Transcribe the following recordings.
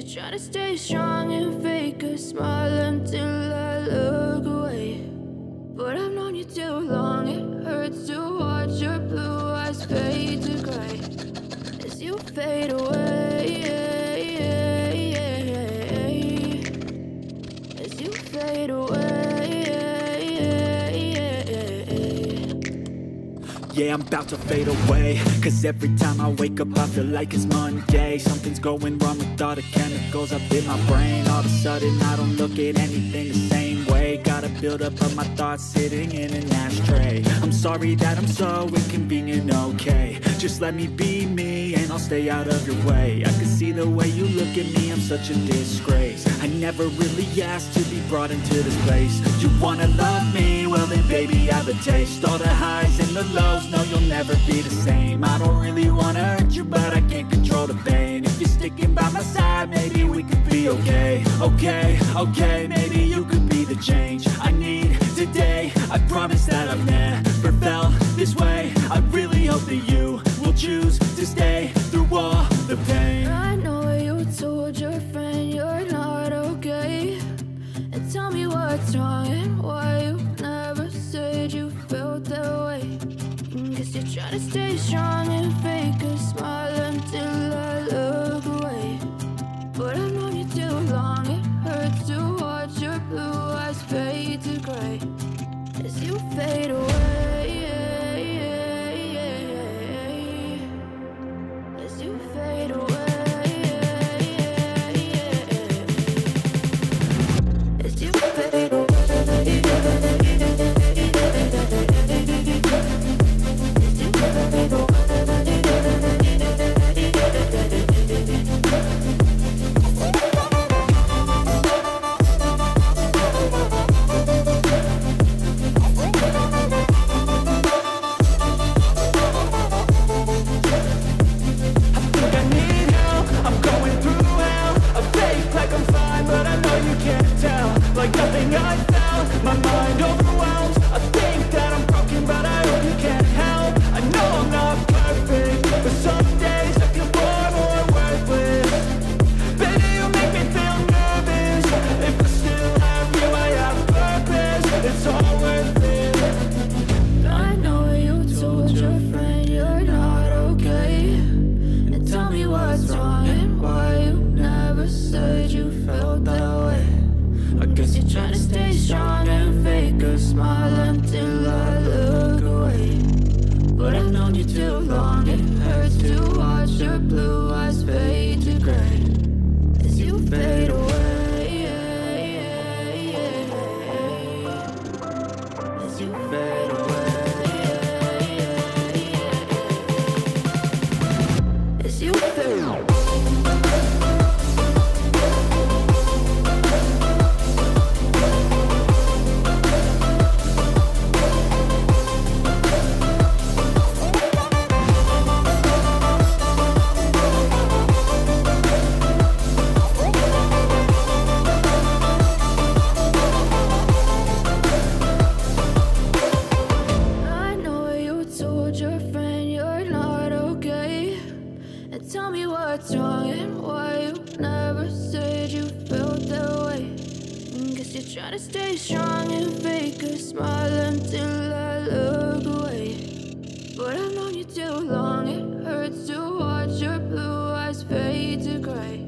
you're trying to stay strong and fake a smile until I look away. But I've known you too long, it hurts to watch your blue eyes fade to gray as you fade away, as you fade away. Yeah, I'm about to fade away, cause every time I wake up I feel like it's Monday. Something's going wrong with all the chemicals up in my brain. All of a sudden I don't look at anything the same way. Got a buildup of my thoughts sitting in an ashtray. I'm sorry that I'm so inconvenient, okay. Just let me be me and I'll stay out of your way. I can see the way you look at me, I'm such a disgrace. I never really asked to be brought into this place. You wanna love me? Well then baby I have a taste. All the highs and the lows, no you'll never be the same. I don't really wanna hurt you but I can't control the pain. If you're sticking by my side maybe we could be okay. Okay, maybe you could be the change I need today. I promise that I've never felt this way. I really hope that you will choose to stay through all the pain. I know you told your friend you're not okay, and tell me what's wrong and why you never said you felt that way. Guess you're trying to stay strong and fake a smile until I look away. But I've known you too long, it hurts to watch your blue eyes fade to gray as you fade away, as you fade away, as you fade away. Like nothing I felt, my mind overwhelmed. I think that I'm broken, but I hope you can't help. I know I'm not perfect, but some days I feel far more worthless. Baby, you make me feel nervous. If I still have you, I have purpose. It's all worth it. I know you told your friend you're not okay, and tell me what's wrong and why you never said you felt that way. I guess you're trying to stay strong and fake a smile until I look away. But I've known you too long, it hurts to watch your blue eyes fade to gray as you fade away, as you fade away, as you fade away. Try to stay strong and fake a smile until I look away. But I've known you too long, it hurts to watch your blue eyes fade to gray.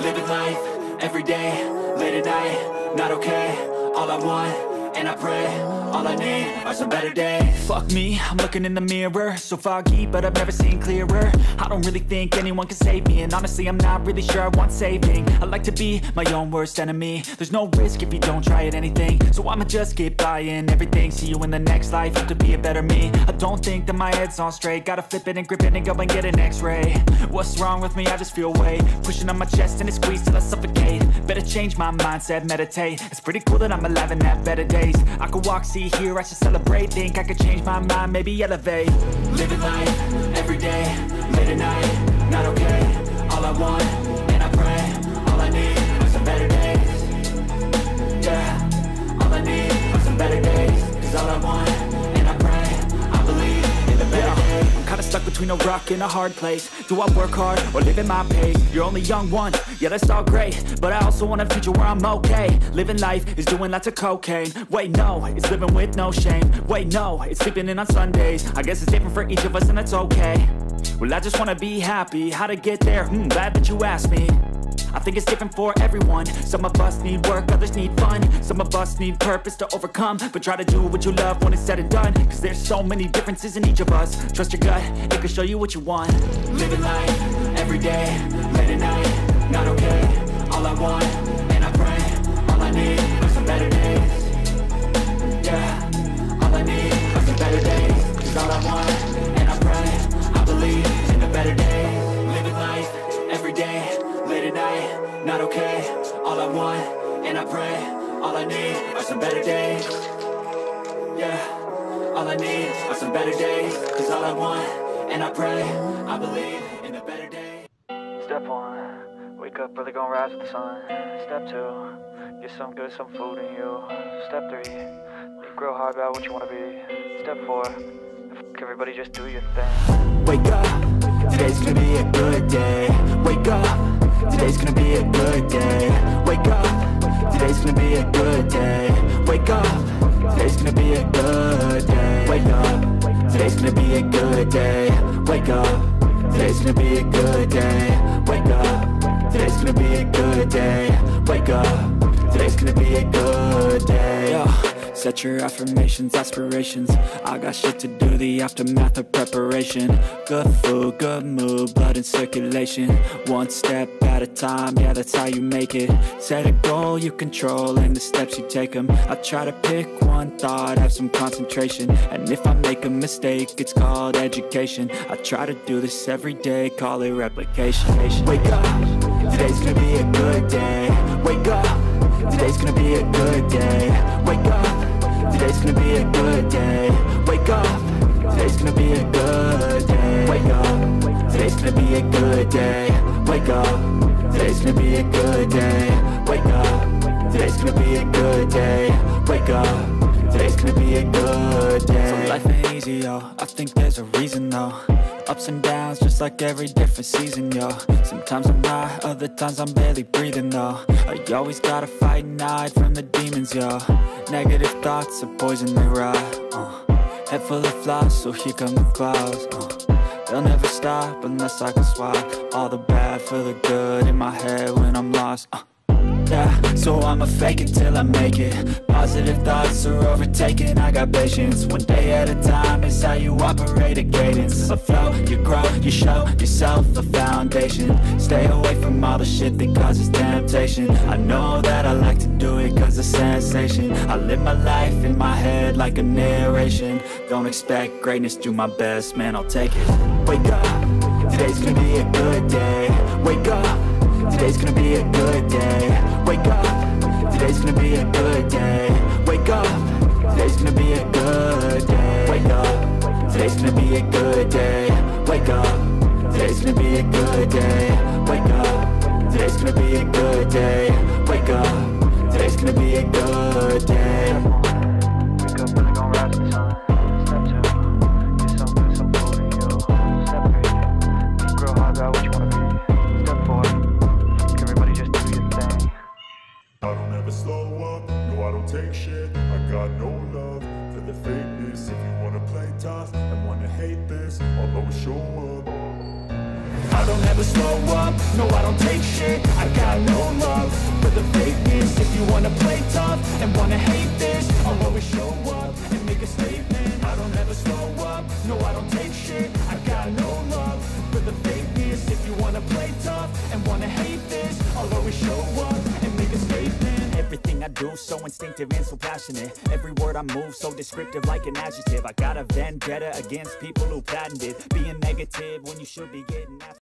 Living life, every day, late at night, not okay. All I want, and I pray, all I need are some better days. Fuck me, I'm looking in the mirror, so foggy, but I've never seen clearer. I don't really think anyone can save me, and honestly I'm not really sure I want saving. I like to be my own worst enemy. There's no risk if you don't try at anything, so I'ma just get buying everything. See you in the next life, hope to be a better me. I don't think that my head's on straight, gotta flip it and grip it and go and get an x-ray. What's wrong with me? I just feel weight pushing on my chest and it squeezes till I suffocate. Better change my mindset, meditate. It's pretty cool that I'm alive and have better days. I could walk, see, hear, I should celebrate. Think I could change my mind, maybe elevate. Living life, every day, late at night, not okay. All I want, and I pray, all I need are some better days. between a rock and a hard place. Do I work hard or live at my pace? You're only young one, yeah that's all great, but I also want a future where I'm okay. Living life is doing lots of cocaine. Wait no, it's living with no shame. Wait no, it's sleeping in on Sundays. I guess it's different for each of us and that's okay. Well I just wanna be happy, how to get there? Glad that you asked me. I think it's different for everyone. Some of us need work, others need fun. Some of us need purpose to overcome. But try to do what you love when it's said and done, cause there's so many differences in each of us. Trust your gut, it can show you what you want. Living life, everyday, late at night, not okay. All I want, and I pray, all I need are some better days. Yeah, all I need are some better days. Cause all I want, and I pray, I believe in a better day. Living life, everyday, late at night, not okay. All I want, and I pray, all I need are some better days. Yeah, all I need are some better days. Cause all I want, and I pray, I believe in a better day. Step 1, wake up early, gonna rise with the sun. Step 2, get some good, some food in you. Step 3, think real hard about what you wanna be. Step 4, everybody just do your thing. Wake up, today's gonna be a good day. Wake up, today's gonna be a good day. Wake up, today's gonna be a good day. Wake up, today's gonna be a good day. Wake up, today's gonna be a good day. Wake up, today's gonna be a good day. Wake up, today's gonna be a good day. Wake up, today's gonna be a good day. Yeah. Set your affirmations, aspirations. I got shit to do, the aftermath of preparation. Good food, good mood, blood in circulation. One step at a time, yeah that's how you make it. Set a goal you control and the steps you take them. I try to pick one thought, have some concentration. And if I make a mistake, it's called education. I try to do this every day, call it replication. Wake up, today's gonna be a good day. Wake up, today's gonna be a good day. Wake up, today's gonna be a good day. Wake up, today's gonna be a good day. Wake up, today's gonna be a good day. Wake up, today's gonna be a good day. Wake up, today's gonna be a good day. Wake up, today's gonna be a good day. So life ain't easy, yo, I think there's a reason though. Ups and downs, just like every different season, yo. Sometimes I'm high, other times I'm barely breathing, though. I always gotta fight and hide from the demons, yo. Negative thoughts are poison, they rot. Head full of flies, so here come the clouds. They'll never stop unless I can swap all the bad for the good in my head when I'm lost. Yeah, so I'ma fake it till I make it. Positive thoughts are overtaken, I got patience. One day at a time is how you operate a cadence. A flow, you grow, you show yourself a foundation. Stay away from all the shit that causes temptation. I know that I like to do it cause it's sensation. I live my life in my head like a narration. Don't expect greatness, do my best, man, I'll take it. Wake up, today's gonna be a good day. Wake up, today's gonna be a good day. Wake up, today's gonna be a good day. Wake up, today's gonna be a good day. Wake up, today's gonna be a good day. Wake up, today's gonna be a good day. Wake up, today's gonna be a good day. Wake up, today's gonna be a good day. Wake up, really gonna rise with the sun. Step 2, get some good, some food in you. Step 3, think real hard about what you wanna be. Step 4, everybody just do your thing. I don't ever slow up, no I don't take shit. I got no love for the fakeness. If you wanna play tough and wanna hate this, I'll always show up. I don't ever slow up, no I don't take shit. I got no love for the fakeness. If you wanna play tough and wanna hate this, I'll always show up and make a statement. I don't ever slow up, no I don't take shit. I got no love for the fakeness. If you wanna play tough and wanna hate this, I'll always show up and make a statement. Everything I do so instinctive and so passionate. Every word I move so descriptive like an adjective. I got a vendetta against people who patented being negative when you should be getting after.